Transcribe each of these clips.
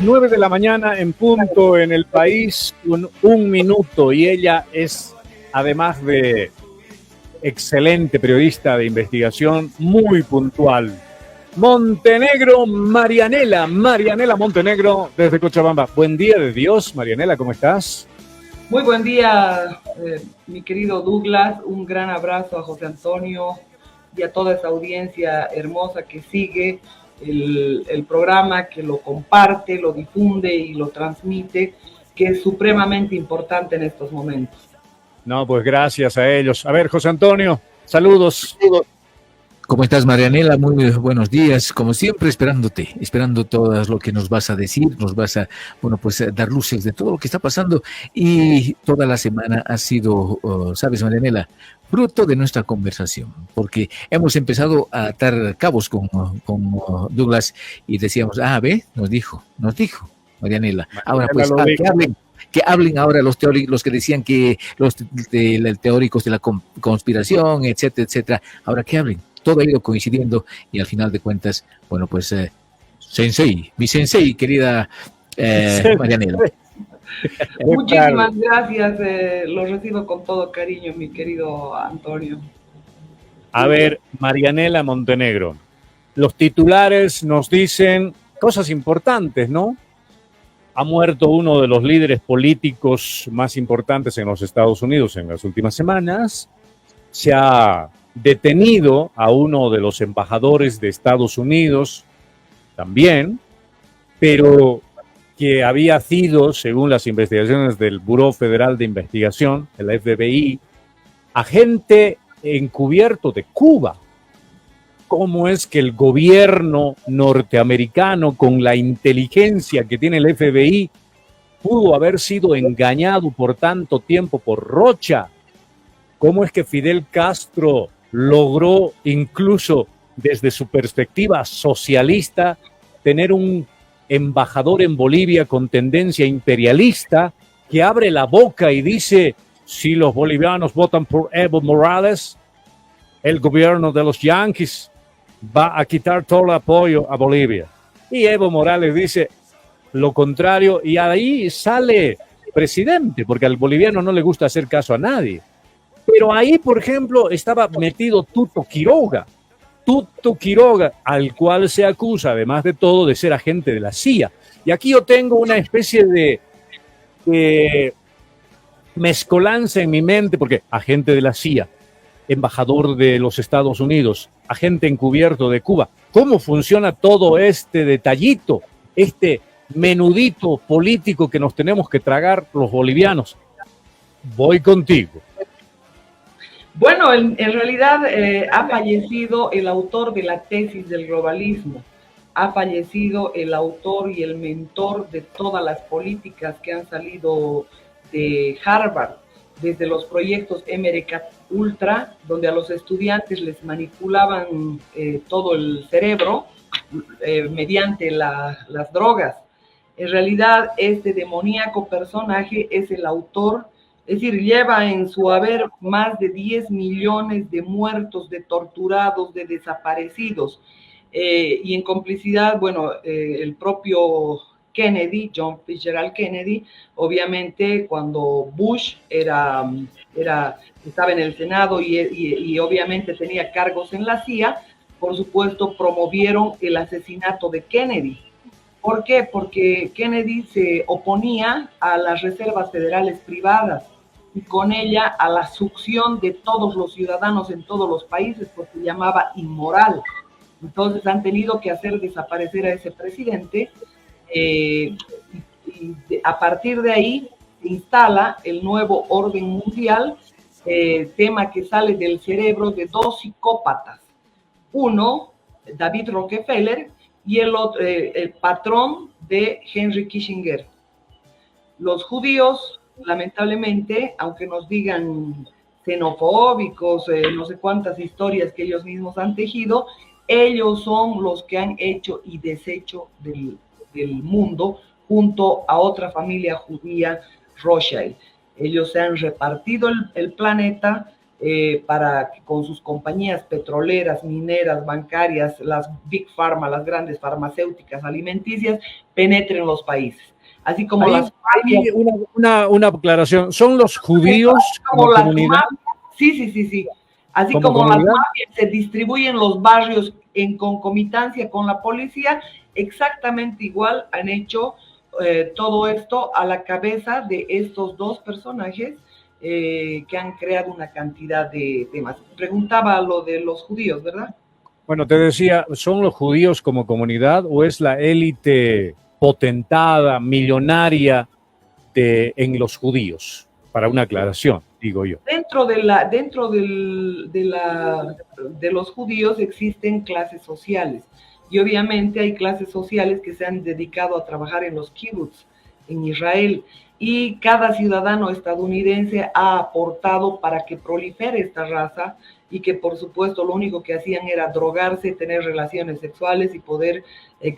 9 de la mañana en punto en el país, con 1 minuto, y ella es, además de excelente periodista de investigación, muy puntual. Montenegro, Marianela Montenegro, desde Cochabamba. Buen día de Dios, Marianela, ¿cómo estás? Muy buen día, mi querido Douglas. Un gran abrazo a José Antonio y a toda esa audiencia hermosa que sigue el programa, que lo comparte, lo difunde y lo transmite, que es supremamente importante en estos momentos. No, pues gracias a ellos. A ver, José Antonio, saludos. ¿Cómo estás, Marianela? Muy buenos días. Como siempre, esperando todo lo que nos vas a decir, nos vas a, dar luces de todo lo que está pasando. Y toda la semana ha sido, sabes, Marianela, fruto de nuestra conversación, porque hemos empezado a atar cabos con Douglas y decíamos, nos dijo, Marianela. Ahora pues, que hablen ahora los teóricos, los que decían que los teóricos de la conspiración, etcétera, etcétera. Ahora que hablen. Todo ha ido coincidiendo y al final de cuentas, mi sensei, querida Marianela. Muchísimas gracias, lo recibo con todo cariño, mi querido Antonio. A ver, Marianela Montenegro, los titulares nos dicen cosas importantes, ¿no? Ha muerto uno de los líderes políticos más importantes en los Estados Unidos en las últimas semanas. Se ha detenido a uno de los embajadores de Estados Unidos también, pero que había sido, según las investigaciones del Buró Federal de Investigación, el FBI, agente encubierto de Cuba. ¿Cómo es que el gobierno norteamericano, con la inteligencia que tiene el FBI, pudo haber sido engañado por tanto tiempo por Rocha? ¿Cómo es que Fidel Castro logró, incluso desde su perspectiva socialista, tener un embajador en Bolivia con tendencia imperialista que abre la boca y dice: si los bolivianos votan por Evo Morales, el gobierno de los yanquis va a quitar todo el apoyo a Bolivia? Y Evo Morales dice lo contrario, y ahí sale presidente, porque al boliviano no le gusta hacer caso a nadie. Pero ahí, por ejemplo, estaba metido Tuto Quiroga, al cual se acusa, además de todo, de ser agente de la CIA. Y aquí yo tengo una especie de mezcolanza en mi mente, porque agente de la CIA, embajador de los Estados Unidos, agente encubierto de Cuba. ¿Cómo funciona todo este detallito, este menudito político que nos tenemos que tragar los bolivianos? Voy contigo. Bueno, en realidad ha fallecido el autor de la tesis del globalismo, ha fallecido el autor y el mentor de todas las políticas que han salido de Harvard, desde los proyectos MRK Ultra, donde a los estudiantes les manipulaban todo el cerebro mediante las drogas. En realidad, este demoníaco personaje es el autor. Es decir, lleva en su haber más de 10 millones de muertos, de torturados, de desaparecidos. Y en complicidad, el propio Kennedy, John Fitzgerald Kennedy, obviamente cuando Bush estaba en el Senado y obviamente tenía cargos en la CIA, por supuesto promovieron el asesinato de Kennedy. ¿Por qué? Porque Kennedy se oponía a las reservas federales privadas y con ella a la succión de todos los ciudadanos en todos los países, porque se llamaba inmoral. Entonces han tenido que hacer desaparecer a ese presidente y a partir de ahí se instala el nuevo orden mundial, tema que sale del cerebro de dos psicópatas. Uno, David Rockefeller, y el otro, el patrón de Henry Kissinger. Los judíos, lamentablemente, aunque nos digan xenofóbicos, no sé cuántas historias que ellos mismos han tejido, ellos son los que han hecho y deshecho del mundo junto a otra familia judía, Rothschild. Ellos se han repartido el planeta, para que con sus compañías petroleras, mineras, bancarias, las Big Pharma, las grandes farmacéuticas alimenticias, penetren los países. Así como Ahí, ahí una aclaración. ¿Son los judíos como comunidad? Sí. Así como las mafias se distribuyen los barrios en concominancia con la policía, exactamente igual han hecho todo esto a la cabeza de estos dos personajes que han creado una cantidad de temas. Preguntaba lo de los judíos, ¿verdad? Bueno, te decía, ¿son los judíos como comunidad o es la élite potentada, millonaria en los judíos? Para una aclaración, digo yo. Dentro de los judíos existen clases sociales y obviamente hay clases sociales que se han dedicado a trabajar en los kibbutz en Israel y cada ciudadano estadounidense ha aportado para que prolifere esta raza y que por supuesto lo único que hacían era drogarse, tener relaciones sexuales y poder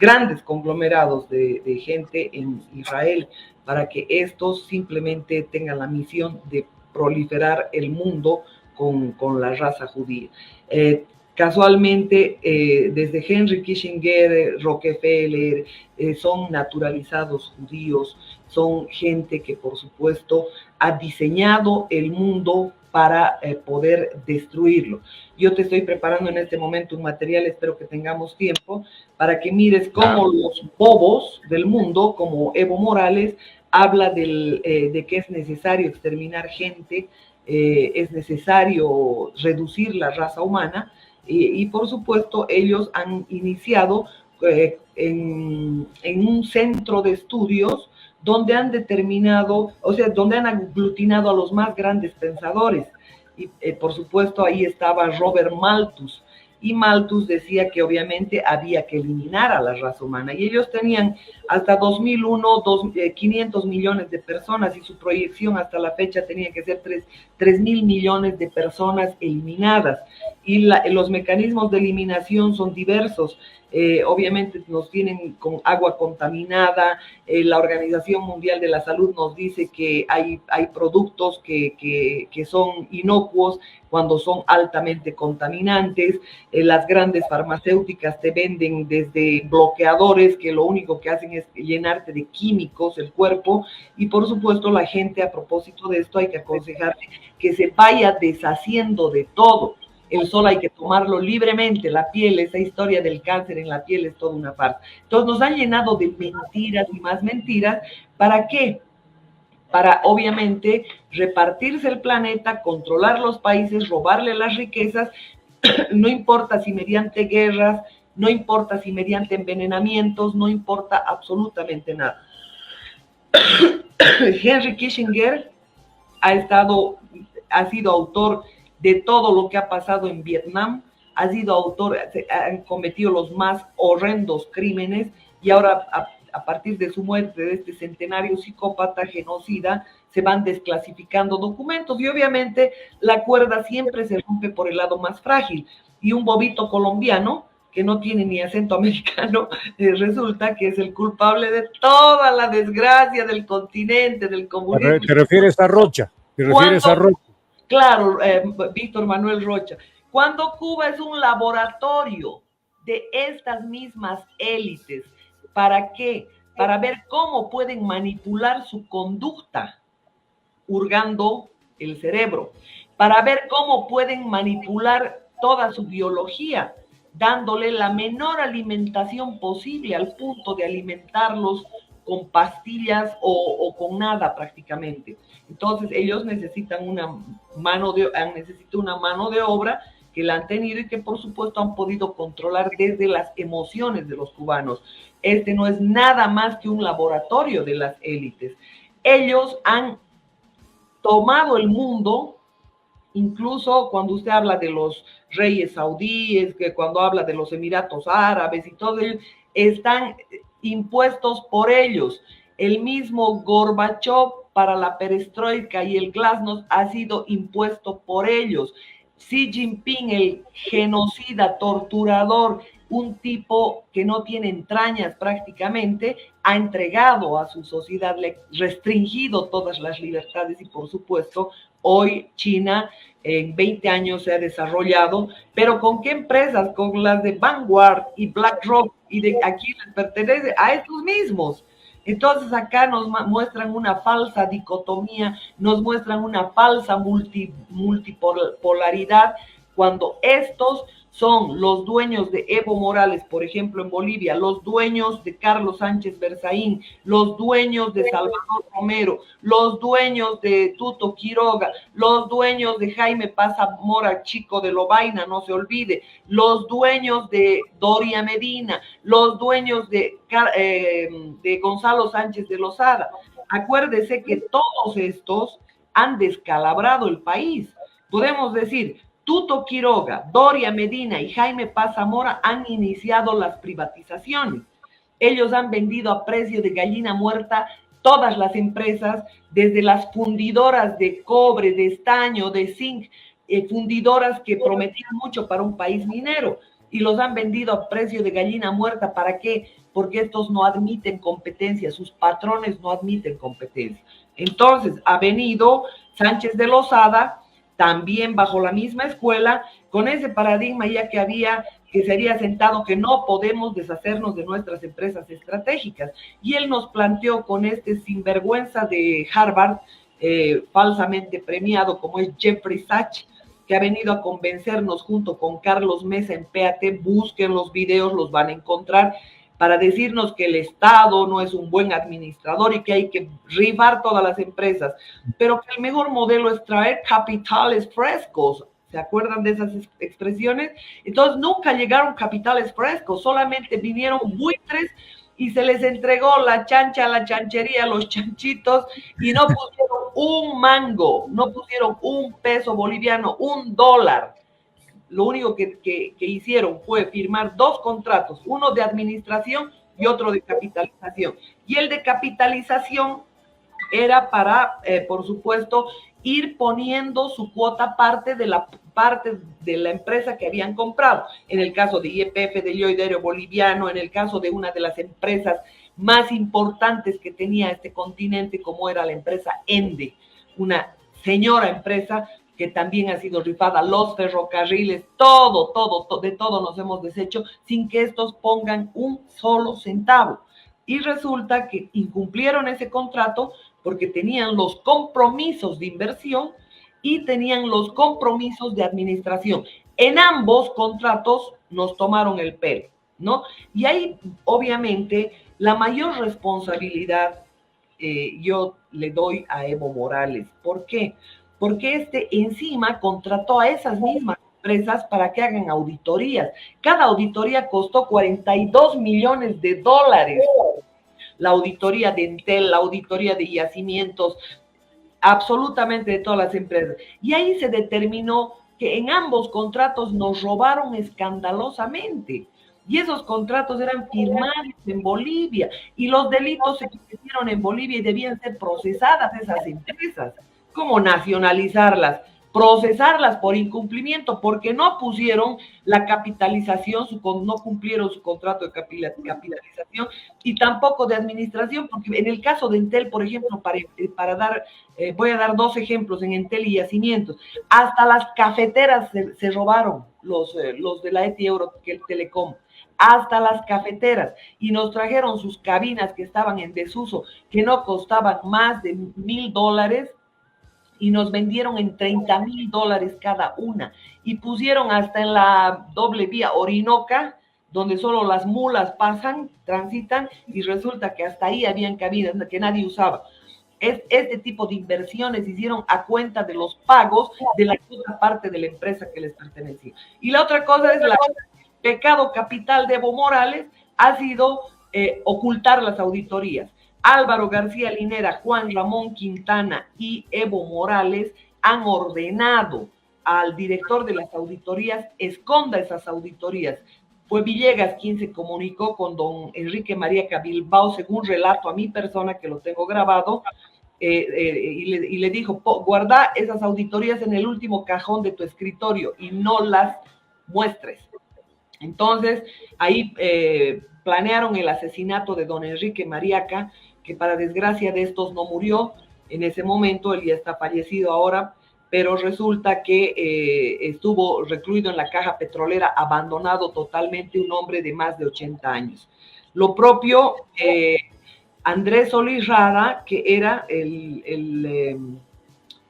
grandes conglomerados de gente en Israel para que estos simplemente tengan la misión de proliferar el mundo con la raza judía. Casualmente, desde Henry Kissinger, Rockefeller, son naturalizados judíos, son gente que por supuesto ha diseñado el mundo para poder destruirlo. Yo te estoy preparando en este momento un material, espero que tengamos tiempo, para que mires cómo los bobos del mundo, como Evo Morales, habla de que es necesario exterminar gente, es necesario reducir la raza humana, y por supuesto ellos han iniciado en un centro de estudios donde han determinado, o sea, donde han aglutinado a los más grandes pensadores. Y por supuesto ahí estaba Robert Malthus, y Malthus decía que obviamente había que eliminar a la raza humana, y ellos tenían hasta 2001 500 millones de personas, y su proyección hasta la fecha tenía que ser 3.000 millones de personas eliminadas, y los mecanismos de eliminación son diversos. Obviamente nos tienen con agua contaminada, la Organización Mundial de la Salud nos dice que hay productos que son inocuos cuando son altamente contaminantes, las grandes farmacéuticas te venden desde bloqueadores que lo único que hacen es llenarte de químicos el cuerpo, y por supuesto la gente, a propósito de esto, hay que aconsejarle que se vaya deshaciendo de todo. El sol hay que tomarlo libremente, la piel, esa historia del cáncer en la piel es toda una farsa. Entonces nos han llenado de mentiras y más mentiras. ¿Para qué? Para obviamente repartirse el planeta, controlar los países, robarle las riquezas, no importa si mediante guerras, no importa si mediante envenenamientos, no importa absolutamente nada. Henry Kissinger ha sido autor de todo lo que ha pasado en Vietnam, ha sido autor, han cometido los más horrendos crímenes, y ahora a partir de su muerte, de este centenario psicópata genocida, se van desclasificando documentos, y obviamente la cuerda siempre se rompe por el lado más frágil, y un bobito colombiano que no tiene ni acento americano, resulta que es el culpable de toda la desgracia del continente, del comunismo. ¿Te refieres a Rocha? ¿Te refieres a Rocha? Claro, Víctor Manuel Rocha. Cuando Cuba es un laboratorio de estas mismas élites, ¿para qué? Para ver cómo pueden manipular su conducta, hurgando el cerebro, para ver cómo pueden manipular toda su biología, dándole la menor alimentación posible, al punto de alimentarlos con pastillas o con nada prácticamente. Entonces ellos necesitan una mano de obra que la han tenido y que por supuesto han podido controlar desde las emociones de los cubanos. Este no es nada más que un laboratorio de las élites. Ellos han tomado el mundo, incluso cuando usted habla de los reyes saudíes, que cuando habla de los Emiratos Árabes y todo ello, están impuestos por ellos. El mismo Gorbachev para la perestroika y el glasnost ha sido impuesto por ellos. Xi Jinping, el genocida, torturador, un tipo que no tiene entrañas prácticamente, ha entregado a su sociedad, le restringido todas las libertades y por supuesto Hoy China en 20 años se ha desarrollado, pero ¿con qué empresas? Con las de Vanguard y BlackRock, y de aquí les pertenece a estos mismos. Entonces acá nos muestran una falsa dicotomía, nos muestran una falsa multipolaridad, cuando estos son los dueños de Evo Morales, por ejemplo, en Bolivia, los dueños de Carlos Sánchez Berzaín, los dueños de Salvador Romero, los dueños de Tuto Quiroga, los dueños de Jaime Paz Mora, Chico de Lobaina, no se olvide, los dueños de Doria Medina, los dueños de Gonzalo Sánchez de Lozada. Acuérdese que todos estos han descalabrado el país. Podemos decir, Tuto Quiroga, Doria Medina y Jaime Paz Zamora han iniciado las privatizaciones. Ellos han vendido a precio de gallina muerta todas las empresas, desde las fundidoras de cobre, de estaño, de zinc, fundidoras que prometían mucho para un país minero, y los han vendido a precio de gallina muerta. ¿Para qué? Porque estos no admiten competencia, sus patrones no admiten competencia. Entonces ha venido Sánchez de Lozada, también bajo la misma escuela, con ese paradigma ya que se había sentado que no podemos deshacernos de nuestras empresas estratégicas. Y él nos planteó con este sinvergüenza de Harvard, falsamente premiado, como es Jeffrey Sachs, que ha venido a convencernos junto con Carlos Mesa en PAT, busquen los videos, los van a encontrar, para decirnos que el Estado no es un buen administrador y que hay que rifar todas las empresas, pero que el mejor modelo es traer capitales frescos. ¿Se acuerdan de esas expresiones? Entonces nunca llegaron capitales frescos, solamente vinieron buitres y se les entregó la chancha, la chanchería, los chanchitos, y no pusieron un mango, no pusieron un peso boliviano, un dólar. Lo único que hicieron fue firmar 2 contratos, uno de administración y otro de capitalización. Y el de capitalización era para, por supuesto, ir poniendo su cuota parte de la empresa que habían comprado. En el caso de YPF, de Yoidero Boliviano, en el caso de una de las empresas más importantes que tenía este continente, como era la empresa ENDE, una señora empresa que también ha sido rifada, los ferrocarriles, de todo nos hemos deshecho sin que estos pongan un solo centavo. Y resulta que incumplieron ese contrato porque tenían los compromisos de inversión y tenían los compromisos de administración. En ambos contratos nos tomaron el pelo, ¿no? Y ahí, obviamente, la mayor responsabilidad yo le doy a Evo Morales. ¿Por qué? Porque encima contrató a esas mismas empresas para que hagan auditorías. Cada auditoría costó $42 millones. La auditoría de Entel, la auditoría de yacimientos, absolutamente de todas las empresas. Y ahí se determinó que en ambos contratos nos robaron escandalosamente. Y esos contratos eran firmados en Bolivia y los delitos se cometieron en Bolivia y debían ser procesadas esas empresas. ¿Cómo nacionalizarlas? Procesarlas por incumplimiento, porque no pusieron la capitalización, no cumplieron su contrato de capitalización y tampoco de administración, porque en el caso de Entel, por ejemplo, voy a dar 2 ejemplos en Entel y yacimientos, hasta las cafeteras se robaron los de la ETI Telecom, hasta las cafeteras, y nos trajeron sus cabinas que estaban en desuso, que no costaban más de $1,000, y nos vendieron en $30,000 cada una, y pusieron hasta en la doble vía Orinoca, donde solo las mulas transitan, y resulta que hasta ahí habían cabinas que nadie usaba. Este tipo de inversiones hicieron a cuenta de los pagos de la otra parte de la empresa que les pertenecía. Y la otra cosa es el pecado capital de Evo Morales ha sido ocultar las auditorías. Álvaro García Linera, Juan Ramón Quintana y Evo Morales han ordenado al director de las auditorías esconda esas auditorías. Fue Villegas quien se comunicó con don Enrique Mariaca Bilbao, según relato a mi persona, que lo tengo grabado, y le dijo, guarda esas auditorías en el último cajón de tu escritorio y no las muestres. Entonces, ahí planearon el asesinato de don Enrique Mariaca, que para desgracia de estos no murió en ese momento, él ya está fallecido ahora, pero resulta que estuvo recluido en la caja petrolera, abandonado totalmente, un hombre de más de 80 años. Lo propio Andrés Solís Rada, que era el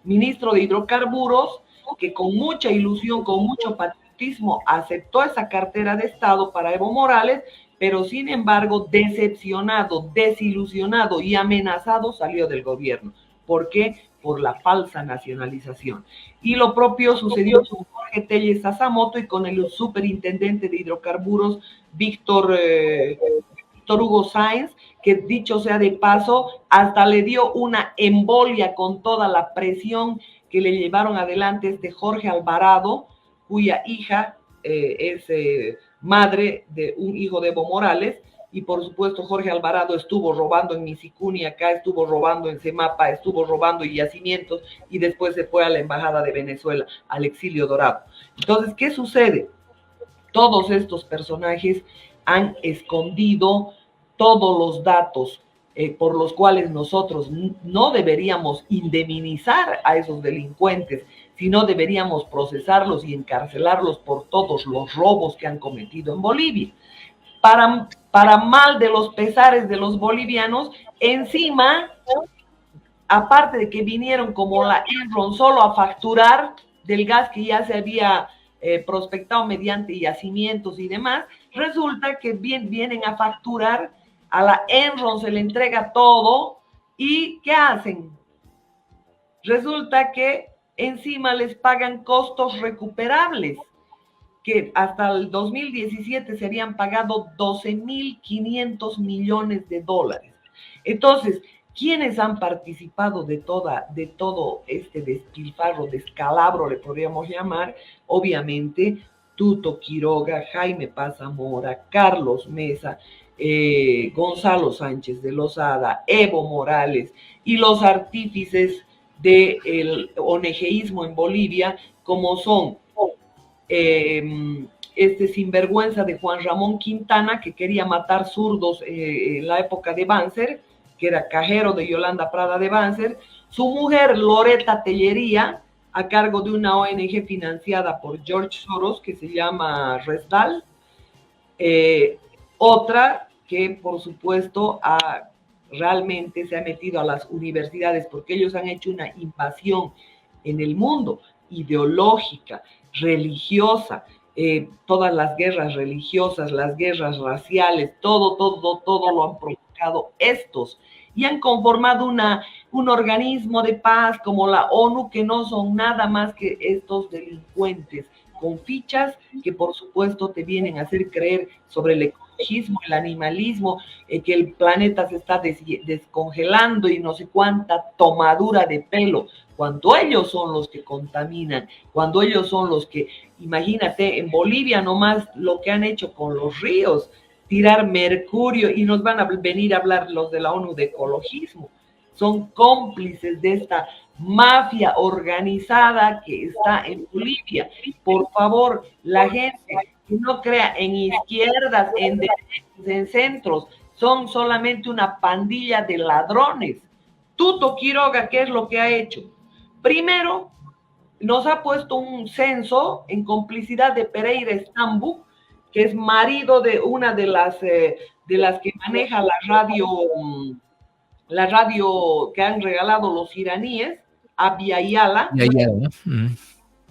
ministro de Hidrocarburos, que con mucha ilusión, con mucho patriotismo, aceptó esa cartera de Estado para Evo Morales, pero sin embargo, decepcionado, desilusionado y amenazado, salió del gobierno. ¿Por qué? Por la falsa nacionalización. Y lo propio sucedió con Jorge Telles Sasamoto y con el superintendente de hidrocarburos, Víctor Hugo Sáenz, que dicho sea de paso, hasta le dio una embolia con toda la presión que le llevaron adelante Jorge Alvarado, cuya hija es madre de un hijo de Evo Morales, y por supuesto Jorge Alvarado estuvo robando en Misicuni, acá estuvo robando en Semapa, estuvo robando en yacimientos, y después se fue a la embajada de Venezuela, al exilio dorado. Entonces, ¿qué sucede? Todos estos personajes han escondido todos los datos por los cuales nosotros no deberíamos indemnizar a esos delincuentes, sino deberíamos procesarlos y encarcelarlos por todos los robos que han cometido en Bolivia. Para mal de los pesares de los bolivianos, encima, aparte de que vinieron como la Enron solo a facturar del gas que ya se había prospectado mediante yacimientos y demás, resulta que vienen a facturar, a la Enron se le entrega todo, y ¿qué hacen? Resulta que encima les pagan costos recuperables, que hasta el 2017 se habían pagado 12.500 millones de dólares. Entonces, ¿quiénes han participado de todo este despilfarro, descalabro, le podríamos llamar? Obviamente, Tuto Quiroga, Jaime Paz Zamora, Carlos Mesa, Gonzalo Sánchez de Lozada, Evo Morales y los artífices del ONGismo en Bolivia, como son este sinvergüenza de Juan Ramón Quintana, que quería matar zurdos en la época de Banzer, que era cajero de Yolanda Prada de Banzer, su mujer Loreta Tellería, a cargo de una ONG financiada por George Soros, que se llama Resdal, otra que por supuesto realmente se ha metido a las universidades, porque ellos han hecho una invasión en el mundo ideológica, religiosa, todas las guerras religiosas, las guerras raciales, todo lo han provocado estos, y han conformado un organismo de paz como la ONU, que no son nada más que estos delincuentes con fichas que por supuesto te vienen a hacer creer sobre el ecologismo, el animalismo, que el planeta se está descongelando y no sé cuánta tomadura de pelo, cuando ellos son los que contaminan, cuando ellos son los que, imagínate, en Bolivia nomás lo que han hecho con los ríos, tirar mercurio, y nos van a venir a hablar los de la ONU de ecologismo. Son cómplices de esta mafia organizada que está en Bolivia. Por favor, la gente que no crea en izquierdas, en derechas, en centros, son solamente una pandilla de ladrones. Tuto Quiroga, ¿qué es lo que ha hecho? Primero, nos ha puesto un censo en complicidad de Pereira Estambu, que es marido de una de las que maneja la radio que han regalado los iraníes, Abya Yala.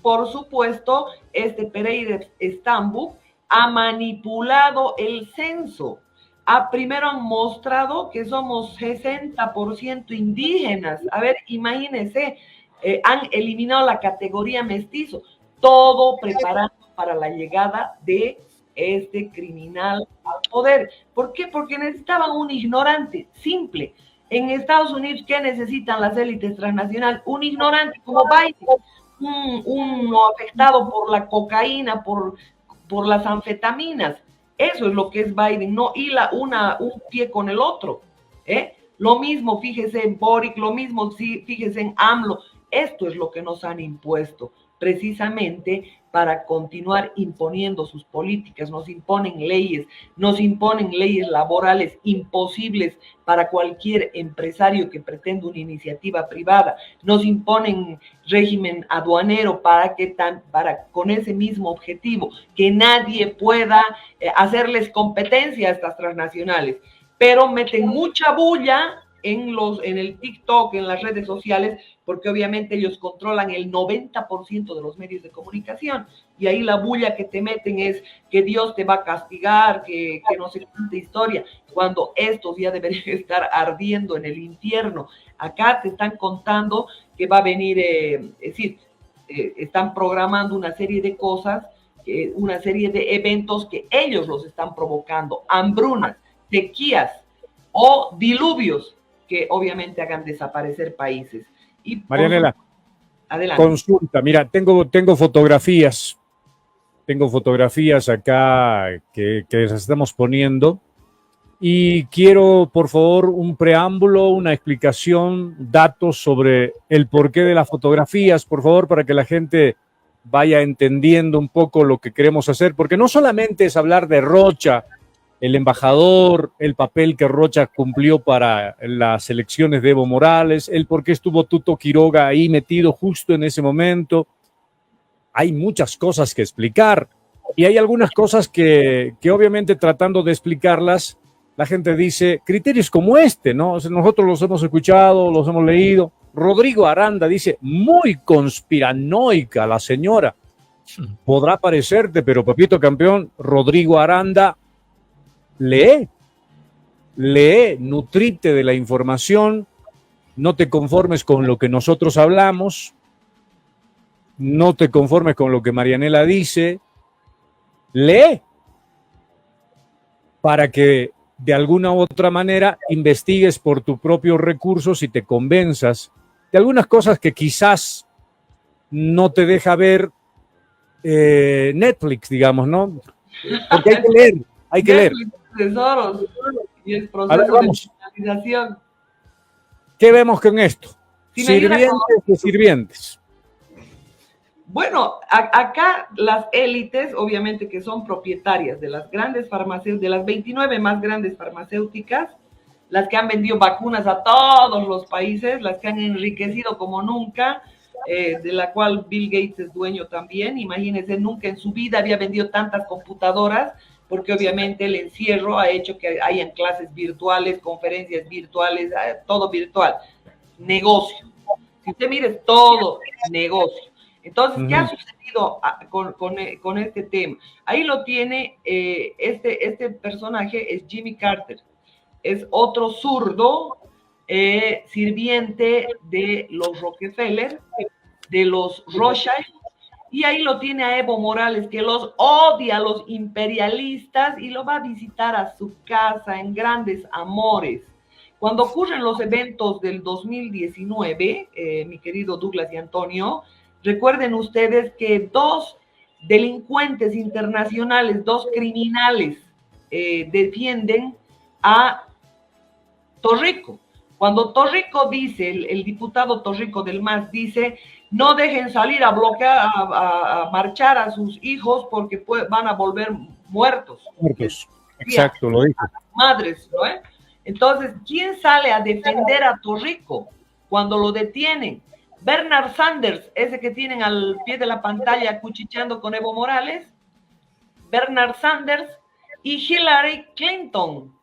Por supuesto, Pereira Estambu ha manipulado el censo. Primero han mostrado que somos 60% indígenas. A ver, imagínense, han eliminado la categoría mestizo, todo preparando para la llegada de este criminal al poder. ¿Por qué? Porque necesitaban un ignorante, simple. En Estados Unidos, ¿qué necesitan las élites transnacionales? Un ignorante como Biden, uno afectado por la cocaína, por las anfetaminas. Eso es lo que es Biden, no hila un pie con el otro. Lo mismo, fíjese en Boric, lo mismo, fíjese en AMLO. Esto es lo que nos han impuesto. precisamente para continuar imponiendo sus políticas. Nos imponen leyes laborales imposibles para cualquier empresario que pretenda una iniciativa privada. Nos imponen régimen aduanero para con ese mismo objetivo, que nadie pueda hacerles competencia a estas transnacionales. Pero meten mucha bulla en el TikTok, en las redes sociales, porque obviamente ellos controlan el 90% de los medios de comunicación, y ahí la bulla que te meten es que Dios te va a castigar, que no sé cuánta historia, cuando estos ya deberían estar ardiendo en el infierno. Acá te están contando que va a venir, es decir, están programando una serie de cosas, una serie de eventos que ellos los están provocando, hambrunas, sequías o diluvios, que obviamente hagan desaparecer países. Y Marianela, adelante. Consulta, mira, tengo fotografías acá que las estamos poniendo, y quiero, por favor, un preámbulo, una explicación, datos sobre el porqué de las fotografías, por favor, para que la gente vaya entendiendo un poco lo que queremos hacer, porque no solamente es hablar de Rocha, el embajador, el papel que Rocha cumplió para las elecciones de Evo Morales, el por qué estuvo Tuto Quiroga ahí metido justo en ese momento. Hay muchas cosas que explicar, y hay algunas cosas que obviamente, tratando de explicarlas, la gente dice criterios como este, ¿no? O sea, nosotros los hemos escuchado, los hemos leído. Rodrigo Aranda dice, muy conspiranoica la señora. Podrá parecerte, pero papito campeón, Rodrigo Aranda lee, nutrite de la información, no te conformes con lo que nosotros hablamos, no te conformes con lo que Marianela dice, lee para que de alguna u otra manera investigues por tus propios recursos y te convenzas de algunas cosas que quizás no te deja ver Netflix, digamos, ¿no? Porque hay que leer. Tesoros y el proceso de digitalización. ¿Qué vemos con esto? Sirvientes de sirvientes. Bueno, acá las élites, obviamente, que son propietarias de las grandes farmacéuticas, de las 29 más grandes farmacéuticas, las que han vendido vacunas a todos los países, las que han enriquecido como nunca, de la cual Bill Gates es dueño también. Imagínense, nunca en su vida había vendido tantas computadoras, porque obviamente el encierro ha hecho que hayan clases virtuales, conferencias virtuales, todo virtual. Negocio. Si usted mire, todo negocio. Entonces, ¿qué ha sucedido con este tema? Ahí lo tiene, este personaje es Jimmy Carter. Es otro zurdo, sirviente de los Rockefeller, de los Rothschild, y ahí lo tiene a Evo Morales, que los odia a los imperialistas y lo va a visitar a su casa en grandes amores. Cuando ocurren los eventos del 2019, mi querido Douglas y Antonio, recuerden ustedes que dos delincuentes internacionales, dos criminales, defienden a Torrico. Cuando Torrico dice, el diputado Torrico del MAS dice, no dejen salir a bloquear, a marchar a sus hijos porque van a volver muertos. Exacto, lo dijo. Madres, ¿no? Entonces, ¿quién sale a defender a Torrico cuando lo detienen? Bernard Sanders, ese que tienen al pie de la pantalla cuchicheando con Evo Morales, Bernard Sanders y Hillary Clinton.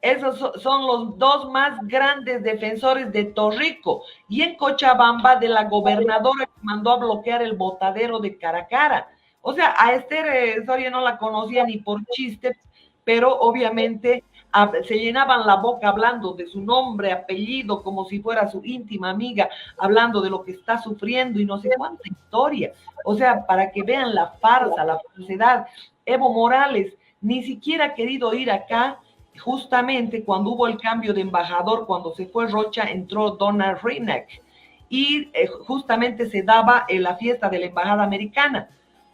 Esos son los dos más grandes defensores de Torrico. Y en Cochabamba, de la gobernadora que mandó a bloquear el botadero de Caracara. O sea, a Esther Soria no la conocía ni por chiste, pero obviamente se llenaban la boca hablando de su nombre, apellido, como si fuera su íntima amiga, hablando de lo que está sufriendo y no sé cuánta historia. O sea, para que vean la farsa, la falsedad. Evo Morales ni siquiera ha querido ir acá. Justamente cuando hubo el cambio de embajador, cuando se fue Rocha, entró Donald Reineck y justamente se daba la fiesta de la embajada americana.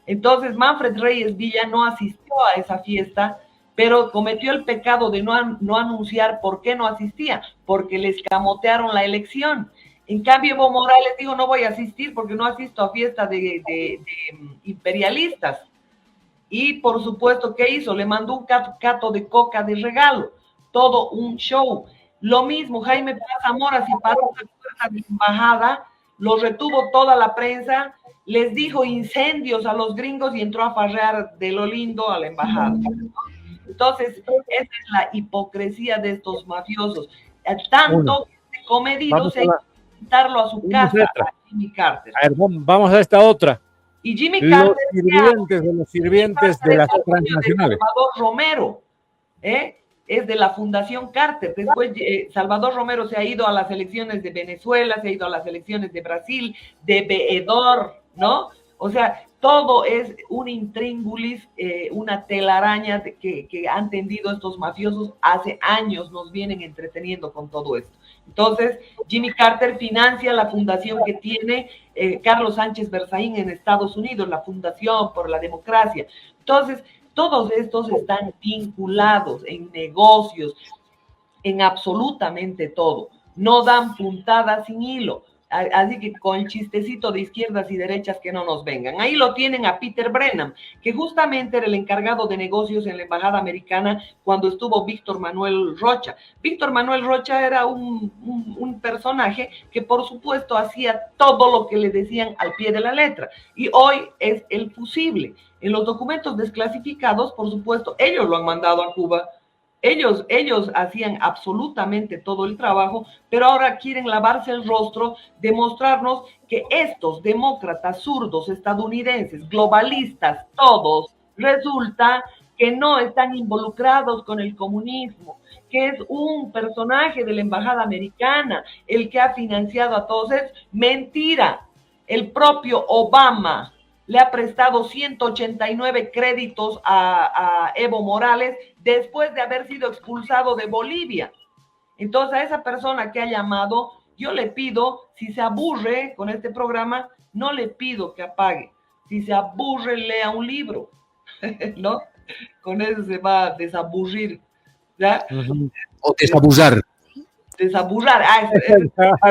Entonces Manfred Reyes Villa no asistió a esa fiesta, pero cometió el pecado de no anunciar por qué no asistía, porque le escamotearon la elección. En cambio, Evo Morales dijo, no voy a asistir porque no asisto a fiestas de imperialistas. Y por supuesto, ¿qué hizo? Le mandó un cato de coca de regalo. Todo un show. Lo mismo, Jaime Paz Zamora se paró en la puerta de la embajada, lo retuvo toda la prensa, les dijo incendios a los gringos y entró a farrear de lo lindo a la embajada. Entonces, esa es la hipocresía de estos mafiosos. Tanto que comedido se invitarlo a su casa, a Jimmy Carter. A ver, vamos a esta otra. Y Jimmy Carter, los sirvientes de las transnacionales. Salvador Romero, es de la Fundación Carter. Después Salvador Romero se ha ido a las elecciones de Venezuela, se ha ido a las elecciones de Brasil, de veedor, ¿no? O sea, todo es un intríngulis, una telaraña que han tendido estos mafiosos hace años, nos vienen entreteniendo con todo esto. Entonces, Jimmy Carter financia la fundación que tiene Carlos Sánchez Berzaín en Estados Unidos, la Fundación por la Democracia. Entonces, todos estos están vinculados en negocios, en absolutamente todo. No dan puntada sin hilo. Así que con el chistecito de izquierdas y derechas que no nos vengan. Ahí lo tienen a Peter Brennan, que justamente era el encargado de negocios en la embajada americana cuando estuvo Víctor Manuel Rocha. Víctor Manuel Rocha era un personaje que por supuesto hacía todo lo que le decían al pie de la letra. Y hoy es el fusible. En los documentos desclasificados, por supuesto, ellos lo han mandado a Cuba. Ellos hacían absolutamente todo el trabajo, pero ahora quieren lavarse el rostro, demostrarnos que estos demócratas zurdos estadounidenses, globalistas, todos, resulta que no están involucrados con el comunismo, que es un personaje de la embajada americana el que ha financiado a todos. Es mentira. El propio Obama le ha prestado 189 créditos a Evo Morales después de haber sido expulsado de Bolivia. Entonces, a esa persona que ha llamado, yo le pido, si se aburre con este programa, no le pido que apague. Si se aburre, lea un libro, ¿no? Con eso se va a desaburrir, ¿ya? O desabusar. Desaburrar.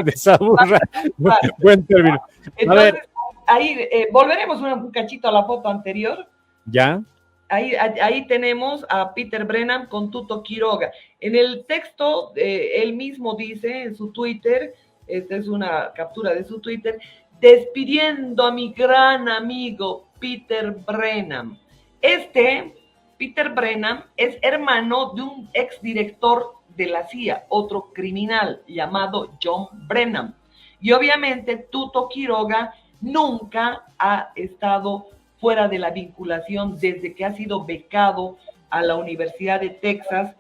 Desaburrar. Buen término. Entonces, ahí volveremos un cachito a la foto anterior. ¿Ya? Ahí tenemos a Peter Brennan con Tuto Quiroga. En el texto, él mismo dice en su Twitter, esta es una captura de su Twitter, despidiendo a mi gran amigo Peter Brennan. Peter Brennan, es hermano de un exdirector de la CIA, otro criminal llamado John Brennan. Y obviamente Tuto Quiroga nunca ha estado fuera de la vinculación desde que ha sido becado a la Universidad de Texas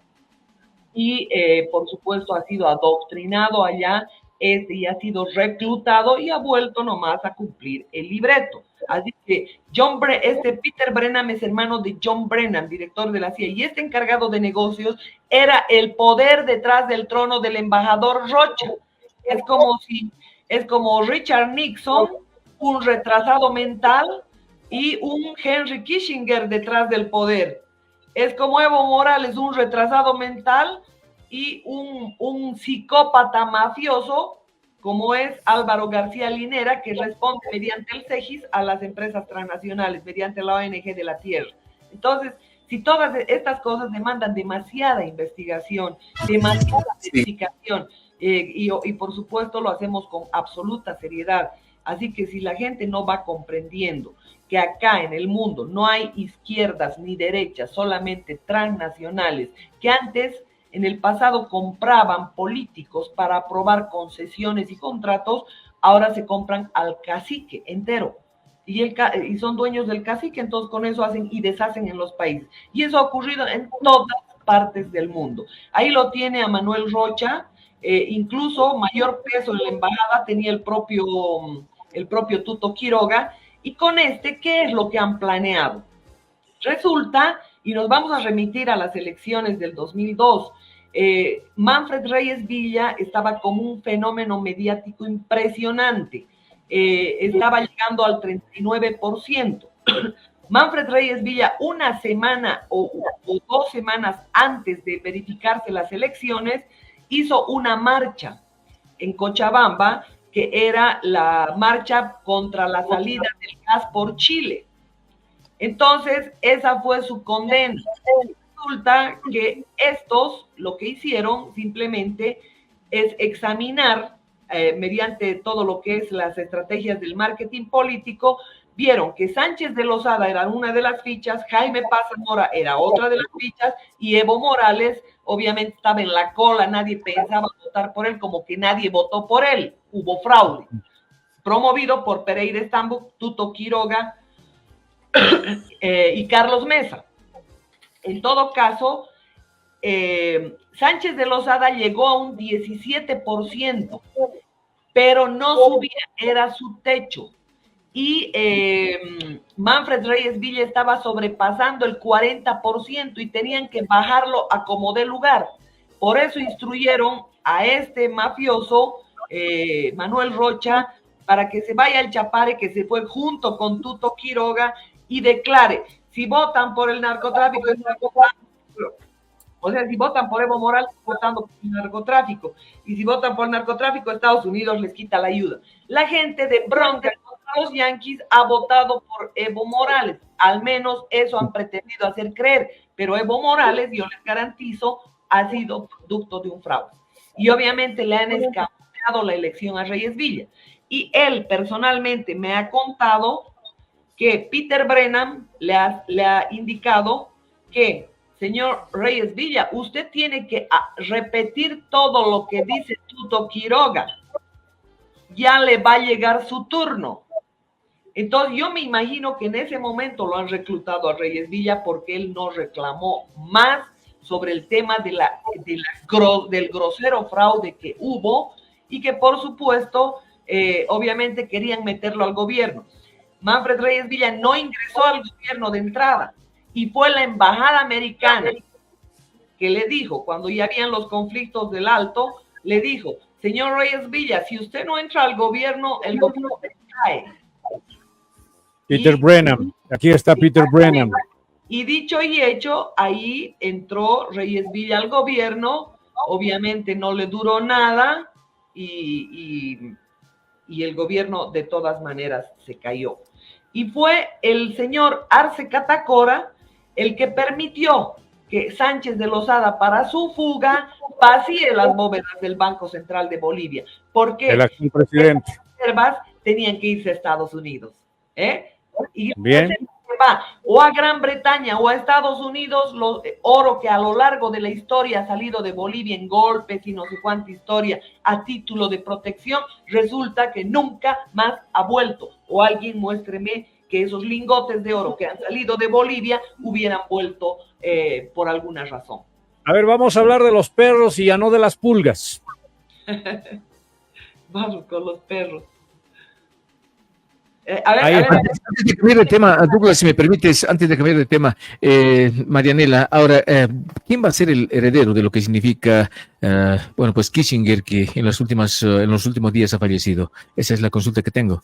y por supuesto ha sido adoctrinado allá y ha sido reclutado y ha vuelto nomás a cumplir el libreto. Así que Peter Brennan es hermano de John Brennan, director de la CIA, y este encargado de negocios era el poder detrás del trono del embajador Rocha. Es como Richard Nixon, un retrasado mental, y un Henry Kissinger detrás del poder. Es como Evo Morales, un retrasado mental, y un psicópata mafioso, como es Álvaro García Linera, que responde mediante el CEGIS a las empresas transnacionales, mediante la ONG de la Tierra. Entonces, si todas estas cosas demandan demasiada investigación, demasiada explicación, y por supuesto lo hacemos con absoluta seriedad. Así que si la gente no va comprendiendo que acá en el mundo no hay izquierdas ni derechas, solamente transnacionales, que antes, en el pasado, compraban políticos para aprobar concesiones y contratos, ahora se compran al cacique entero. Y son dueños del cacique, entonces con eso hacen y deshacen en los países. Y eso ha ocurrido en todas partes del mundo. Ahí lo tiene a Manuel Rocha, incluso mayor peso en la embajada tenía el propio Tuto Quiroga. Y con ¿qué es lo que han planeado? Resulta, y nos vamos a remitir a las elecciones del 2002, Manfred Reyes Villa estaba como un fenómeno mediático impresionante, estaba llegando al 39%. Manfred Reyes Villa, una semana o 2 semanas antes de verificarse las elecciones, hizo una marcha en Cochabamba que era la marcha contra la salida del gas por Chile. Entonces, esa fue su condena. Resulta que estos lo que hicieron simplemente es examinar mediante todo lo que es las estrategias del marketing político, vieron que Sánchez de Lozada era una de las fichas, Jaime Paz Zamora era otra de las fichas y Evo Morales obviamente estaba en la cola, nadie pensaba votar por él, como que nadie votó por él, hubo fraude, promovido por Pereira Estambul, Tuto Quiroga y Carlos Mesa. En todo caso, Sánchez de Lozada llegó a un 17%, pero no subía, era su techo. Y Manfred Reyes Villa estaba sobrepasando el 40% y tenían que bajarlo a como de lugar. Por eso instruyeron a este mafioso, Manuel Rocha, para que se vaya al Chapare, que se fue junto con Tuto Quiroga y declare, si votan por el narcotráfico, o sea, si votan por Evo Morales, votando por el narcotráfico. Y si votan por el narcotráfico, Estados Unidos les quita la ayuda. La gente de bronca contra los Yankees ha votado por Evo Morales. Al menos eso han pretendido hacer creer. Pero Evo Morales, yo les garantizo, ha sido producto de un fraude. Y obviamente le han escamoteado la elección a Reyes Villa. Y él personalmente me ha contado que Peter Brennan le ha indicado que, señor Reyes Villa, usted tiene que repetir todo lo que dice Tuto Quiroga. Ya le va a llegar su turno. Entonces yo me imagino que en ese momento lo han reclutado a Reyes Villa porque él no reclamó más sobre el tema del grosero fraude que hubo y que por supuesto obviamente querían meterlo al gobierno. Manfred Reyes Villa no ingresó al gobierno de entrada y fue la embajada americana que le dijo, cuando ya habían los conflictos del Alto, le dijo, señor Reyes Villa, si usted no entra al gobierno, el gobierno se cae. Peter Brennan, aquí está Peter Brennan. Y dicho y hecho, ahí entró Reyes Villa al gobierno, obviamente no le duró nada y el gobierno de todas maneras se cayó. Y fue el señor Arce Catacora el que permitió que Sánchez de Lozada, para su fuga, vacíe las bóvedas del Banco Central de Bolivia, porque el actual presidente. las reservas tenían que irse a Estados Unidos. Y bien. Va o a Gran Bretaña o a Estados Unidos, oro que a lo largo de la historia ha salido de Bolivia en golpes y no sé cuánta historia a título de protección, resulta que nunca más ha vuelto. O alguien muéstreme que esos lingotes de oro que han salido de Bolivia hubieran vuelto por alguna razón. A ver, vamos a hablar de los perros y ya no de las pulgas. Vamos con los perros. Antes de cambiar de tema, Douglas, si me permites, antes de cambiar de tema, Marianela, ahora, ¿quién va a ser el heredero de lo que significa, pues Kissinger, que en los últimos días ha fallecido? Esa es la consulta que tengo.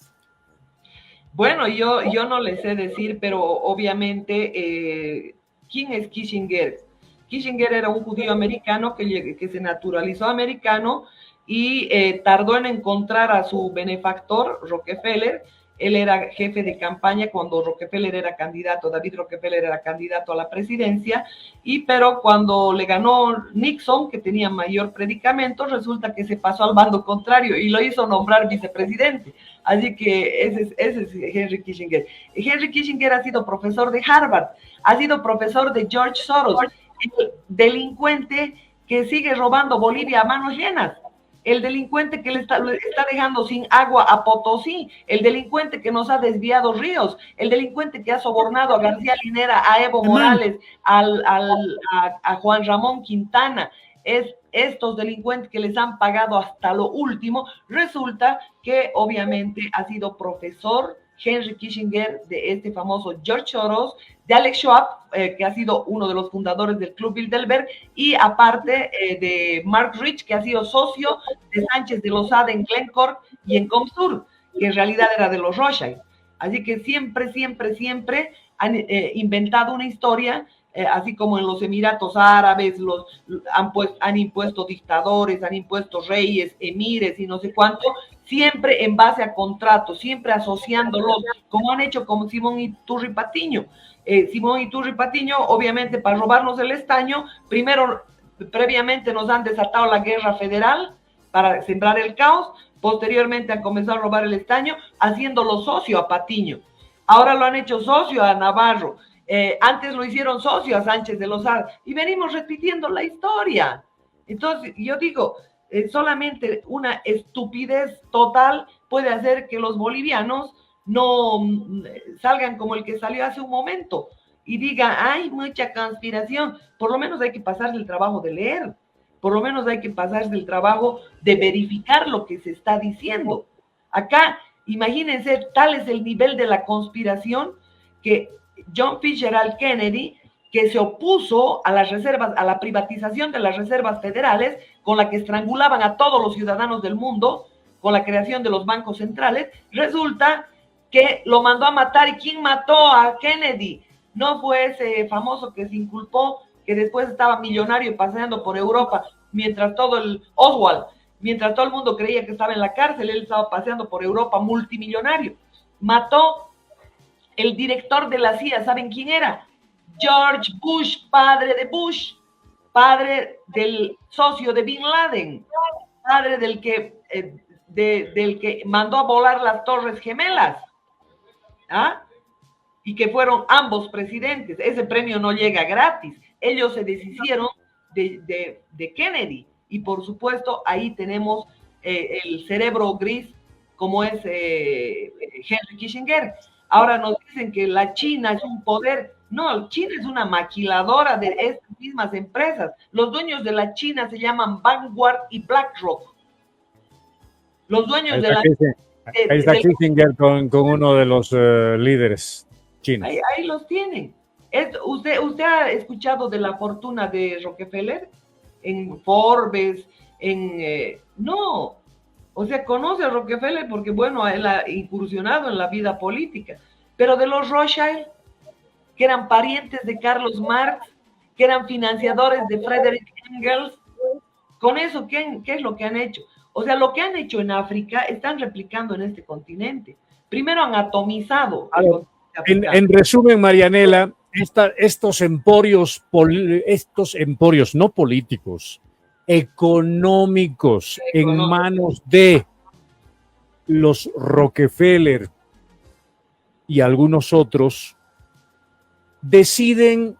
Bueno, yo no les sé decir, pero obviamente, ¿quién es Kissinger? Kissinger era un judío americano que se naturalizó americano y tardó en encontrar a su benefactor, Rockefeller. Él era jefe de campaña cuando Rockefeller era candidato, David Rockefeller era candidato a la presidencia, pero cuando le ganó Nixon, que tenía mayor predicamento, resulta que se pasó al bando contrario y lo hizo nombrar vicepresidente. Así que ese es Henry Kissinger. Henry Kissinger ha sido profesor de Harvard, ha sido profesor de George Soros, el delincuente que sigue robando Bolivia a manos llenas. El delincuente que le está dejando sin agua a Potosí, el delincuente que nos ha desviado ríos, el delincuente que ha sobornado a García Linera, a Evo Morales, a Juan Ramón Quintana, es estos delincuentes que les han pagado hasta lo último. Resulta que obviamente ha sido profesor Henry Kissinger de este famoso George Soros, de Alex Schwab, que ha sido uno de los fundadores del Club Bilderberg, y aparte de Mark Rich, que ha sido socio de Sánchez de Lozada en Glencore y en Comstur, que en realidad era de los Rothschild. Así que siempre han inventado una historia, así como en los Emiratos Árabes han impuesto dictadores, han impuesto reyes, emires y no sé cuánto. siempre en base a contratos, siempre asociándolos, como han hecho con Simón Iturri Patiño. Simón Iturri Patiño, obviamente, para robarnos el estaño, previamente nos han desatado la guerra federal para sembrar el caos, posteriormente han comenzado a robar el estaño, haciéndolo socio a Patiño. Ahora lo han hecho socio a Navarro. Antes lo hicieron socio a Sánchez de Lozada, y venimos repitiendo la historia. Entonces, yo digo, solamente una estupidez total puede hacer que los bolivianos no salgan como el que salió hace un momento y digan, hay mucha conspiración. Por lo menos hay que pasarse el trabajo de leer, por lo menos hay que pasarse el trabajo de verificar lo que se está diciendo. Acá, imagínense, tal es el nivel de la conspiración que John Fitzgerald Kennedy, que se opuso a las reservas, a la privatización de las reservas federales, con la que estrangulaban a todos los ciudadanos del mundo, con la creación de los bancos centrales, resulta que lo mandó a matar. ¿Y quién mató a Kennedy? No fue ese famoso que se inculpó, que después estaba millonario paseando por Europa, mientras Oswald, mientras todo el mundo creía que estaba en la cárcel, él estaba paseando por Europa multimillonario. Mató el director de la CIA, ¿saben quién era? George Bush, padre de Bush, padre del socio de Bin Laden, padre del que mandó a volar las Torres Gemelas, ¿ah? Y que fueron ambos presidentes. Ese premio no llega gratis. Ellos se deshicieron de Kennedy, y por supuesto ahí tenemos el cerebro gris como es Henry Kissinger. Ahora nos dicen que la China es un poder. No, China es una maquiladora de estas mismas empresas. Los dueños de la China se llaman Vanguard y BlackRock. Los dueños de la... Ahí está Kissinger con uno de los líderes chinos. Ahí los tienen. ¿Usted ha escuchado de la fortuna de Rockefeller? En Forbes, no. O sea, conoce a Rockefeller porque, bueno, él ha incursionado en la vida política. Pero de los Rothschild, que eran parientes de Carlos Marx, que eran financiadores de Frederick Engels, con eso, ¿qué es lo que han hecho? O sea, lo que han hecho en África, están replicando en este continente. Primero han atomizado. En resumen, Marianela, estos emporios no políticos, económicos, en manos de los Rockefeller y algunos otros, deciden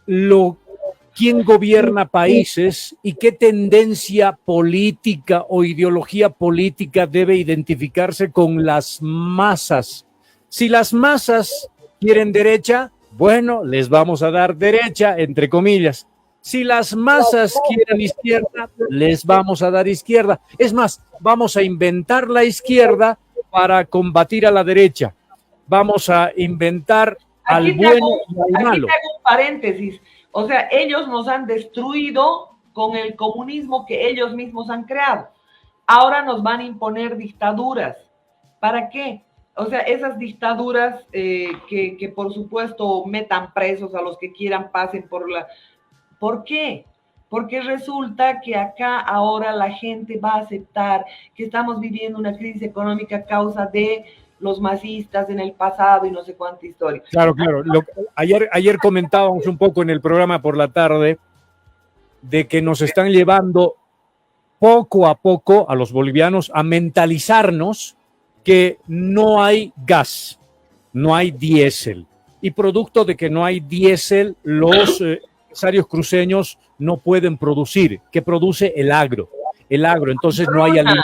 quién gobierna países y qué tendencia política o ideología política debe identificarse con las masas. Si las masas quieren derecha, bueno, les vamos a dar derecha, entre comillas. Si las masas quieren izquierda, les vamos a dar izquierda. Es más, vamos a inventar la izquierda para combatir a la derecha. Vamos a inventar al bueno y al malo. Aquí hago un paréntesis. O sea, ellos nos han destruido con el comunismo que ellos mismos han creado. Ahora nos van a imponer dictaduras. ¿Para qué? O sea, esas dictaduras que por supuesto metan presos a los que quieran, pasen por la... ¿Por qué? Porque resulta que acá ahora la gente va a aceptar que estamos viviendo una crisis económica a causa de los masistas en el pasado y no sé cuánta historia. Claro. Ayer comentábamos un poco en el programa por la tarde de que nos están llevando poco a poco a los bolivianos a mentalizarnos que no hay gas, no hay diésel. Y producto de que no hay diésel, los empresarios cruceños no pueden producir. ¿Qué produce? El agro. Entonces no hay alimento,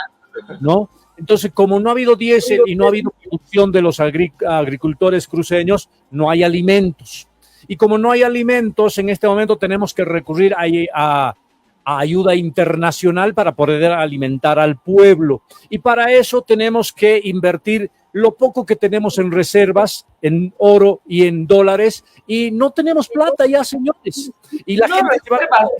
¿no? Entonces, como no ha habido diésel y no ha habido producción de los agricultores cruceños, no hay alimentos. Y como no hay alimentos, en este momento tenemos que recurrir a ayuda internacional para poder alimentar al pueblo. Y para eso tenemos que invertir lo poco que tenemos en reservas, en oro y en dólares, y no tenemos plata ya, señores. Y la gente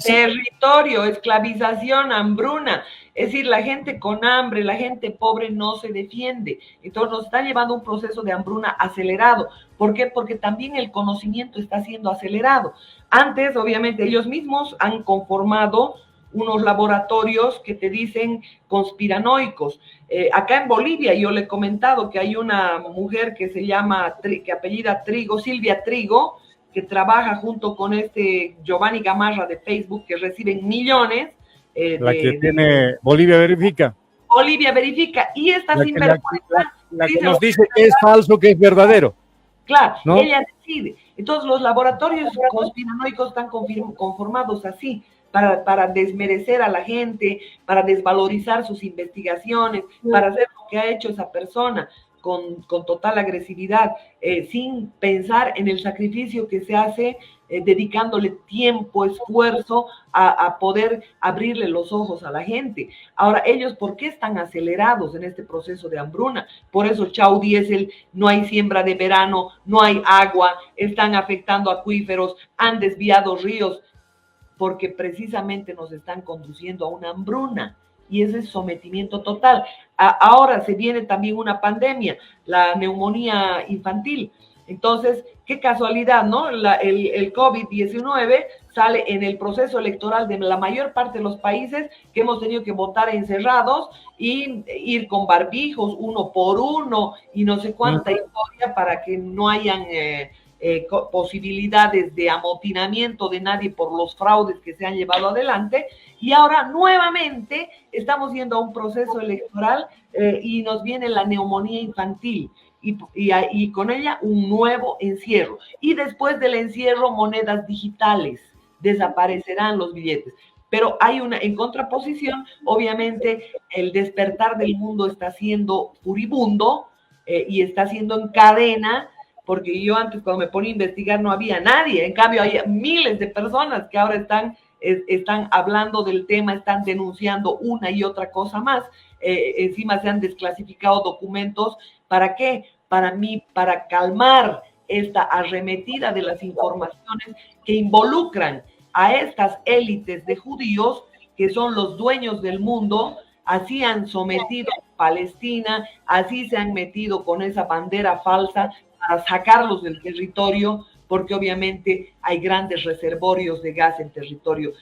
territorio, esclavización, hambruna. Es decir, la gente con hambre, la gente pobre no se defiende. Entonces nos está llevando un proceso de hambruna acelerado. ¿Por qué? Porque también el conocimiento está siendo acelerado. Antes, obviamente, ellos mismos han conformado unos laboratorios que te dicen conspiranoicos. Acá en Bolivia yo le he comentado que hay una mujer que se llama, que apellida Trigo, Silvia Trigo, que trabaja junto con este Giovanni Gamarra de Facebook, que reciben millones. La que tiene Bolivia Verifica. Bolivia Verifica, y esta sinvergüenza la que nos dice que es falso, que es verdadero. Claro, ¿no? Ella decide. Entonces los laboratorios conspiranoicos están conformados así, para desmerecer a la gente, para desvalorizar sus investigaciones, para hacer lo que ha hecho esa persona con total agresividad, sin pensar en el sacrificio que se hace, dedicándole tiempo, esfuerzo a poder abrirle los ojos a la gente. Ahora, ellos, ¿por qué están acelerados en este proceso de hambruna? Por eso, chau diésel, no hay siembra de verano, no hay agua, están afectando acuíferos, han desviado ríos, porque precisamente nos están conduciendo a una hambruna. Y ese es sometimiento total. Ahora se viene también una pandemia, la neumonía infantil. Entonces, qué casualidad, ¿no? El COVID-19 sale en el proceso electoral de la mayor parte de los países, que hemos tenido que votar encerrados y ir con barbijos uno por uno y no sé cuánta historia para que no hayan posibilidades de amotinamiento de nadie por los fraudes que se han llevado adelante. Y ahora nuevamente estamos yendo a un proceso electoral y nos viene la neumonía infantil. Y con ella un nuevo encierro. Y después del encierro, monedas digitales. Desaparecerán los billetes. Pero hay en contraposición, obviamente, el despertar del mundo está siendo furibundo y está siendo en cadena, porque yo antes, cuando me ponía a investigar, no había nadie. En cambio, hay miles de personas que ahora están hablando del tema, están denunciando una y otra cosa más. Encima se han desclasificado documentos. ¿Para qué? Para calmar esta arremetida de las informaciones que involucran a estas élites de judíos que son los dueños del mundo. Así han sometido a Palestina, así se han metido con esa bandera falsa para sacarlos del territorio, porque obviamente hay grandes reservorios de gas en territorio,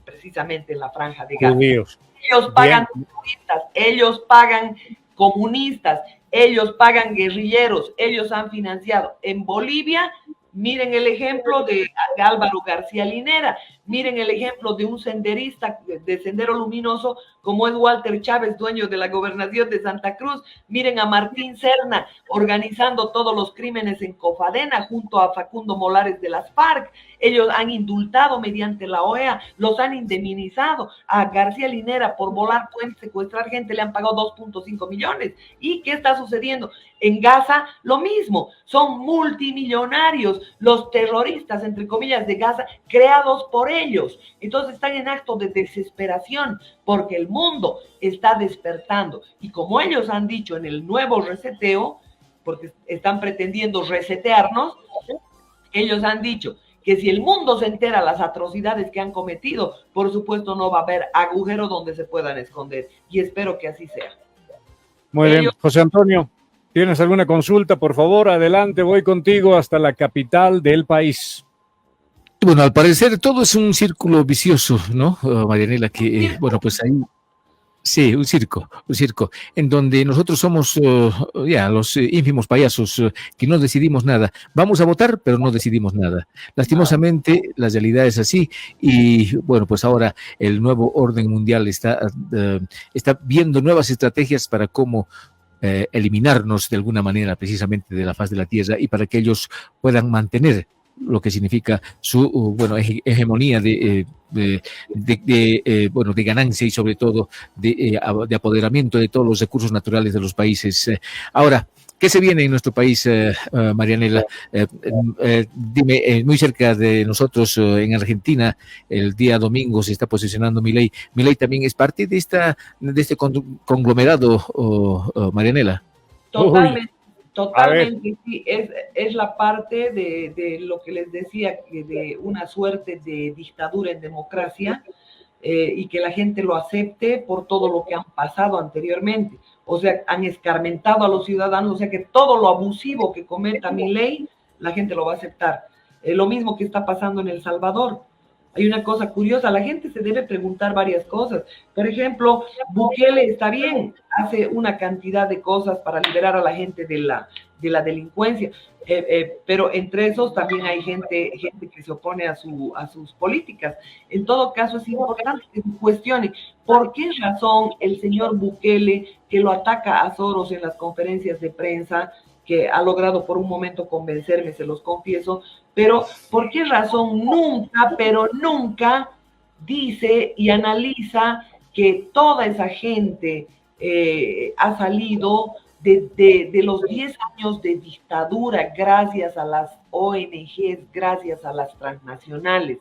precisamente en la franja de Gaza. Judíos. Ellos pagan turistas, ellos pagan comunistas, ellos pagan guerrilleros, ellos han financiado. En Bolivia, miren el ejemplo de Álvaro García Linera, miren el ejemplo de un senderista de Sendero Luminoso como es Walter Chávez, dueño de la gobernación de Santa Cruz. Miren a Martín Serna organizando todos los crímenes en Cofadena junto a Facundo Molares de las FARC. Ellos han indultado mediante la OEA, los han indemnizado. A García Linera por volar puentes, secuestrar gente, le han pagado 2.5 millones. ¿Y qué está sucediendo? En Gaza, lo mismo. Son multimillonarios los terroristas, entre comillas, de Gaza, creados por ellos. Entonces están en acto de desesperación, porque el mundo está despertando. Y como ellos han dicho en el nuevo reseteo, porque están pretendiendo resetearnos, ellos han dicho que si el mundo se entera las atrocidades que han cometido, por supuesto no va a haber agujero donde se puedan esconder. Y espero que así sea. Muy bien, José Antonio, ¿tienes alguna consulta? Por favor, adelante, voy contigo hasta la capital del país. Bueno, al parecer todo es un círculo vicioso, ¿no, Marianela? Que, bueno, pues ahí, sí, un circo, en donde nosotros somos los ínfimos payasos que no decidimos nada. Vamos a votar, pero no decidimos nada. Lastimosamente, la realidad es así y, bueno, pues ahora el nuevo orden mundial está viendo nuevas estrategias para cómo eliminarnos de alguna manera precisamente de la faz de la Tierra y para que ellos puedan mantener lo que significa su hegemonía de ganancia y sobre todo de apoderamiento de todos los recursos naturales de los países. Ahora, ¿qué se viene en nuestro país, Marianela? Dime, muy cerca de nosotros, en Argentina, el día domingo se está posicionando Milei. ¿Milei también es parte de este conglomerado, Marianela? Totalmente. Totalmente, sí, es la parte de lo que les decía, de una suerte de dictadura en democracia, y que la gente lo acepte por todo lo que han pasado anteriormente. O sea, han escarmentado a los ciudadanos, o sea que todo lo abusivo que cometa Milei, la gente lo va a aceptar. Lo mismo que está pasando en El Salvador. hay una cosa curiosa, la gente se debe preguntar varias cosas. Por ejemplo, Bukele está bien, hace una cantidad de cosas para liberar a la gente de la delincuencia, pero entre esos también hay gente que se opone a sus políticas. En todo caso, es importante que se cuestione por qué razón el señor Bukele, que lo ataca a Soros en las conferencias de prensa, que ha logrado por un momento convencerme, se los confieso, pero ¿por qué razón nunca, pero nunca dice y analiza que toda esa gente ha salido de los 10 años de dictadura gracias a las ONGs, gracias a las transnacionales?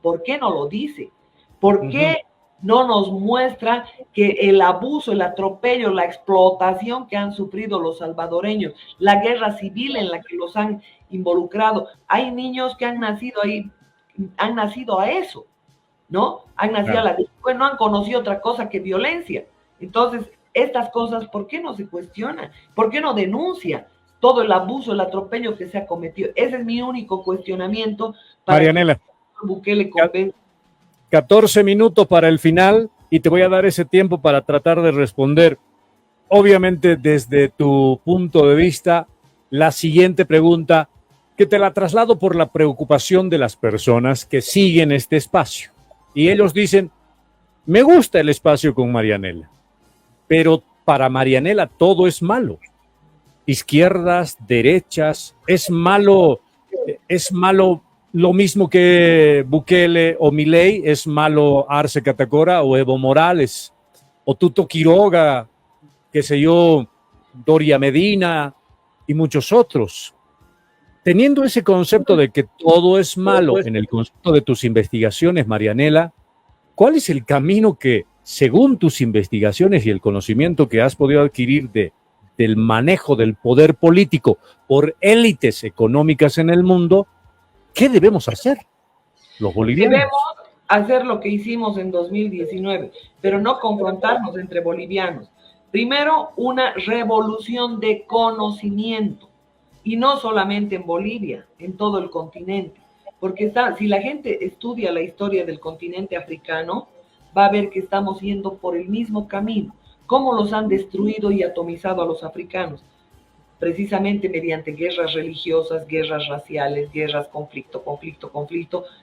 ¿Por qué no lo dice? ¿Por qué no nos muestra que el abuso, el atropello, la explotación que han sufrido los salvadoreños, la guerra civil en la que los han involucrado? Hay niños que han nacido ahí, han nacido a eso, ¿no? Han nacido a la delincuencia, no han conocido otra cosa que violencia. Entonces, estas cosas, ¿por qué no se cuestionan? ¿Por qué no denuncia todo el abuso, el atropello que se ha cometido? Ese es mi único cuestionamiento para Marianela, que Bukele convenza. 14 minutos para el final y te voy a dar ese tiempo para tratar de responder, obviamente desde tu punto de vista, la siguiente pregunta, que te la traslado por la preocupación de las personas que siguen este espacio. Y ellos dicen, me gusta el espacio con Marianela, pero para Marianela todo es malo. Izquierdas, derechas, es malo lo mismo que Bukele o Milei, es malo Arce Catacora o Evo Morales, o Tuto Quiroga, qué sé yo, Doria Medina y muchos otros. Teniendo ese concepto de que todo es malo en el concepto de tus investigaciones, Marianela, ¿cuál es el camino que, según tus investigaciones y el conocimiento que has podido adquirir del manejo del poder político por élites económicas en el mundo, qué debemos hacer los bolivianos? Debemos hacer lo que hicimos en 2019, pero no confrontarnos entre bolivianos. Primero, una revolución de conocimiento, y no solamente en Bolivia, en todo el continente, porque si la gente estudia la historia del continente africano, va a ver que estamos yendo por el mismo camino, cómo los han destruido y atomizado a los africanos, precisamente mediante guerras religiosas, guerras raciales, guerras, conflicto,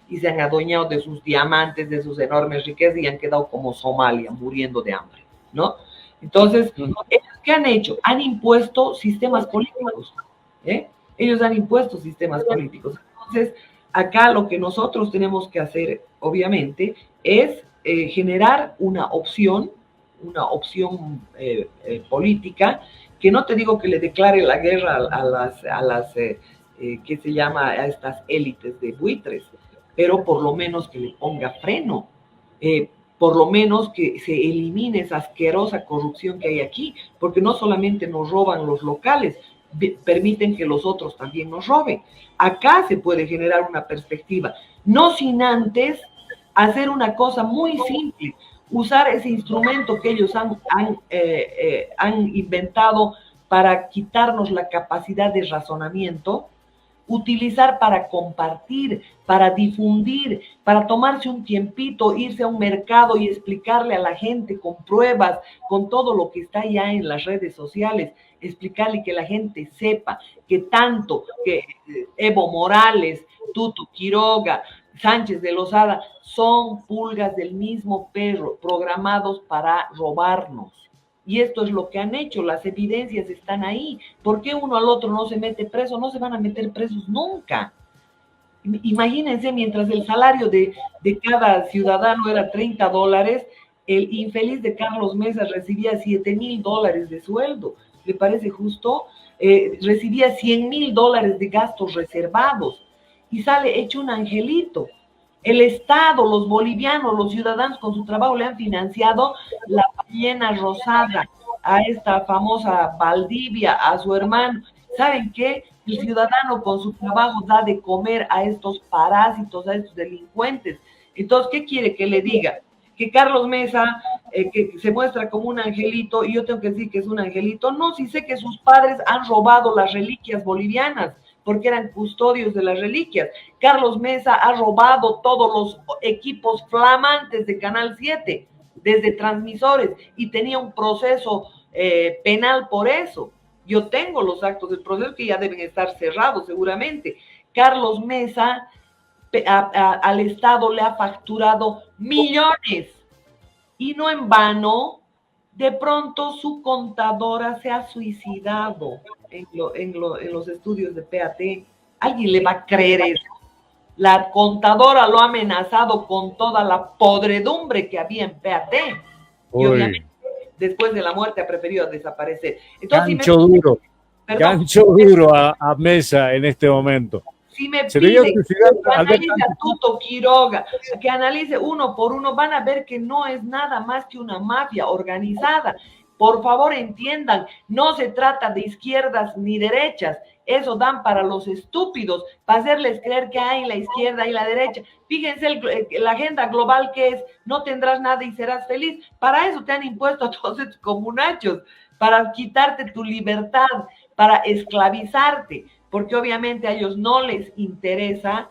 y se han adueñado de sus diamantes, de sus enormes riquezas y han quedado como Somalia, muriendo de hambre, ¿no? Entonces, ¿ellos qué han hecho? Han impuesto sistemas políticos, ellos han impuesto sistemas políticos. Entonces, acá lo que nosotros tenemos que hacer, obviamente, es generar una opción política, que no te digo que le declare la guerra a las ¿qué se llama? A estas élites de buitres, pero por lo menos que le ponga freno, por lo menos que se elimine esa asquerosa corrupción que hay aquí, porque no solamente nos roban los locales, permiten que los otros también nos roben. Acá se puede generar una perspectiva, no sin antes hacer una cosa muy simple, usar ese instrumento que ellos han inventado para quitarnos la capacidad de razonamiento, utilizar para compartir, para difundir, para tomarse un tiempito, irse a un mercado y explicarle a la gente con pruebas, con todo lo que está ya en las redes sociales, explicarle que la gente sepa que tanto que Evo Morales, Tuto Quiroga, Sánchez de Lozada son pulgas del mismo perro, programados para robarnos. Y esto es lo que han hecho, las evidencias están ahí. ¿Por qué uno al otro no se mete preso? No se van a meter presos nunca. Imagínense, mientras el salario de cada ciudadano era $30, el infeliz de Carlos Mesa recibía $7,000 de sueldo. ¿Le parece justo? Recibía $100,000 de gastos reservados y sale hecho un angelito. El Estado, los bolivianos, los ciudadanos con su trabajo le han financiado la ballena rosada, a esta famosa Valdivia, a su hermano. ¿Saben qué? El ciudadano con su trabajo da de comer a estos parásitos, a estos delincuentes. Entonces, ¿qué quiere que le diga? Que Carlos Mesa, que se muestra como un angelito, y yo tengo que decir que es un angelito. No, si sé que sus padres han robado las reliquias bolivianas, porque eran custodios de las reliquias. Carlos Mesa ha robado todos los equipos flamantes de Canal 7, desde transmisores, y tenía un proceso penal por eso. Yo tengo los actos del proceso que ya deben estar cerrados seguramente. Carlos Mesa al Estado le ha facturado millones, y no en vano, de pronto su contadora se ha suicidado en los estudios de PAT. ¿Alguien le va a creer eso? La contadora lo ha amenazado con toda la podredumbre que había en PAT. Y obviamente, después de la muerte ha preferido desaparecer. Entonces, gancho duro a Mesa en este momento. Si me pide que analice a Tuto Quiroga, que analice uno por uno, van a ver que no es nada más que una mafia organizada. Por favor, entiendan, no se trata de izquierdas ni derechas. Eso dan para los estúpidos, para hacerles creer que hay la izquierda y la derecha. Fíjense la agenda global que es: no tendrás nada y serás feliz. Para eso te han impuesto a todos estos comunachos, para quitarte tu libertad, para esclavizarte, porque obviamente a ellos no les interesa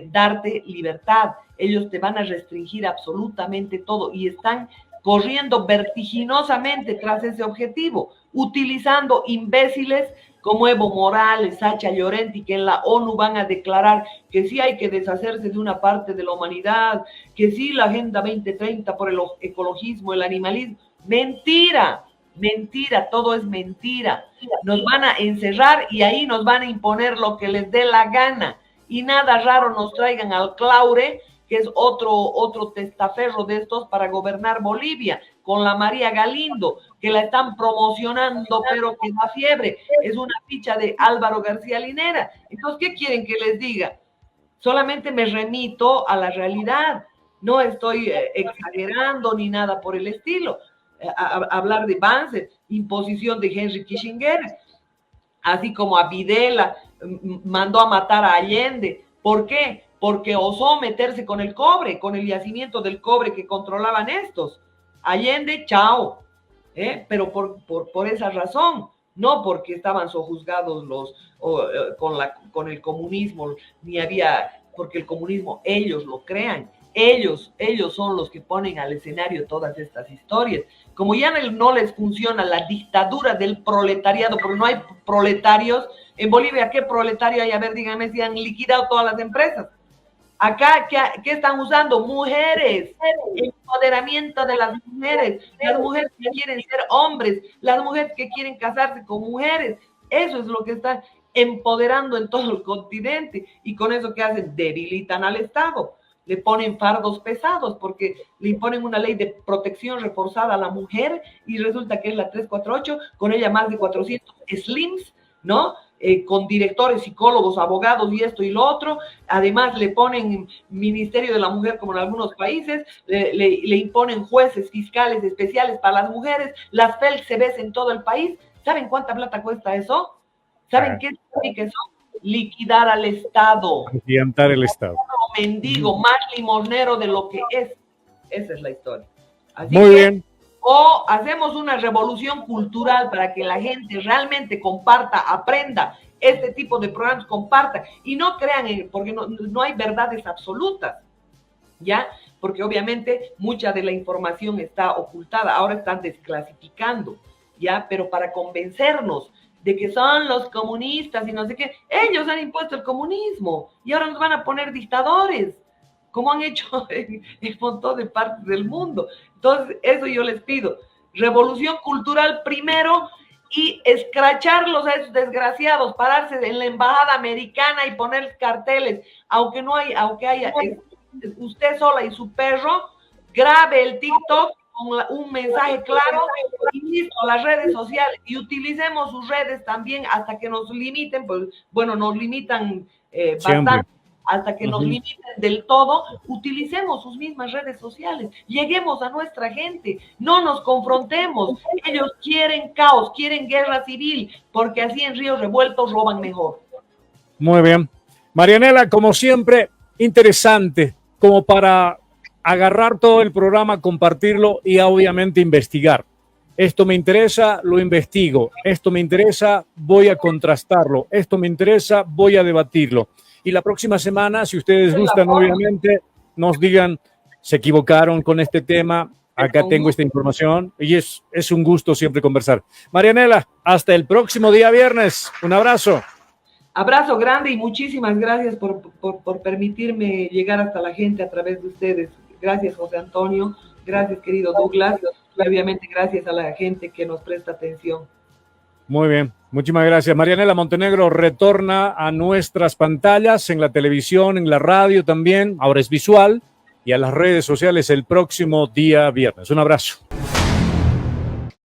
darte libertad. Ellos te van a restringir absolutamente todo y están corriendo vertiginosamente tras ese objetivo, utilizando imbéciles como Evo Morales, Sacha Llorenti, que en la ONU van a declarar que sí hay que deshacerse de una parte de la humanidad, que sí la Agenda 2030 por el ecologismo, el animalismo. Mentira, mentira, todo es mentira. Nos van a encerrar y ahí nos van a imponer lo que les dé la gana. Y nada raro nos traigan al Claure, que es otro testaferro de estos para gobernar Bolivia, con la María Galindo, que la están promocionando, pero que da fiebre. Es una ficha de Álvaro García Linera. Entonces, ¿qué quieren que les diga? Solamente me remito a la realidad. No estoy exagerando ni nada por el estilo. Hablar de Banzer, imposición de Henry Kissinger, así como a Videla mandó a matar a Allende. ¿Por qué? Porque osó meterse con el cobre, con el yacimiento del cobre que controlaban estos. Allende, chao. Pero por esa razón, no porque estaban sojuzgados con el comunismo, ni había, porque el comunismo ellos lo crean. Ellos son los que ponen al escenario todas estas historias. Como ya no les funciona la dictadura del proletariado, porque no hay proletarios, en Bolivia, ¿qué proletario hay? A ver, díganme si han liquidado todas las empresas. Acá, ¿qué están usando? Mujeres, el empoderamiento de las mujeres que quieren ser hombres, las mujeres que quieren casarse con mujeres. Eso es lo que están empoderando en todo el continente. Y con eso, ¿qué hacen? Debilitan al Estado. Le ponen fardos pesados porque le imponen una ley de protección reforzada a la mujer y resulta que es la 348, con ella más de 400 slims, ¿no? Con directores, psicólogos, abogados y esto y lo otro. Además le ponen Ministerio de la Mujer como en algunos países, le imponen jueces fiscales especiales para las mujeres, las FELCBs en todo el país. ¿Saben cuánta plata cuesta eso? ¿Saben qué significa eso? Liquidar al Estado. Liquidar el Estado. Mendigo, más limosnero de lo que es. Esa es la historia. Así Muy bien. O hacemos una revolución cultural para que la gente realmente comparta, aprenda este tipo de programas, comparta y no crean, porque no hay verdades absolutas, ¿ya? Porque obviamente mucha de la información está ocultada, ahora están desclasificando, ¿ya? Pero para convencernos de que son los comunistas y no sé qué, ellos han impuesto el comunismo y ahora nos van a poner dictadores, como han hecho en un montón de partes del mundo. Entonces, eso yo les pido. Revolución cultural primero y escracharlos a esos desgraciados, pararse en la embajada americana y poner carteles, aunque haya usted sola y su perro, grabe el TikTok con un mensaje claro y listo, las redes sociales, y utilicemos sus redes también hasta que nos limiten, pues bueno, nos limitan bastante. Hasta que nos limiten del todo, utilicemos sus mismas redes sociales, lleguemos a nuestra gente, no nos confrontemos. Ellos quieren caos, quieren guerra civil, porque así en ríos revueltos roban mejor. Muy bien. Marianela, como siempre, interesante, como para agarrar todo el programa, compartirlo y obviamente investigar. Esto me interesa, lo investigo. Esto me interesa, voy a contrastarlo. Esto me interesa, voy a debatirlo. Y la próxima semana, si ustedes gustan, obviamente, nos digan, se equivocaron con este tema, acá tengo esta información. Y es un gusto siempre conversar. Marianela, hasta el próximo día viernes. Un abrazo. Abrazo grande y muchísimas gracias por permitirme llegar hasta la gente a través de ustedes. Gracias, José Antonio. Gracias, querido Douglas. Y obviamente gracias a la gente que nos presta atención. Muy bien, muchísimas gracias. Marianela Montenegro retorna a nuestras pantallas, en la televisión, en la radio también, ahora es visual, y a las redes sociales el próximo día viernes. Un abrazo.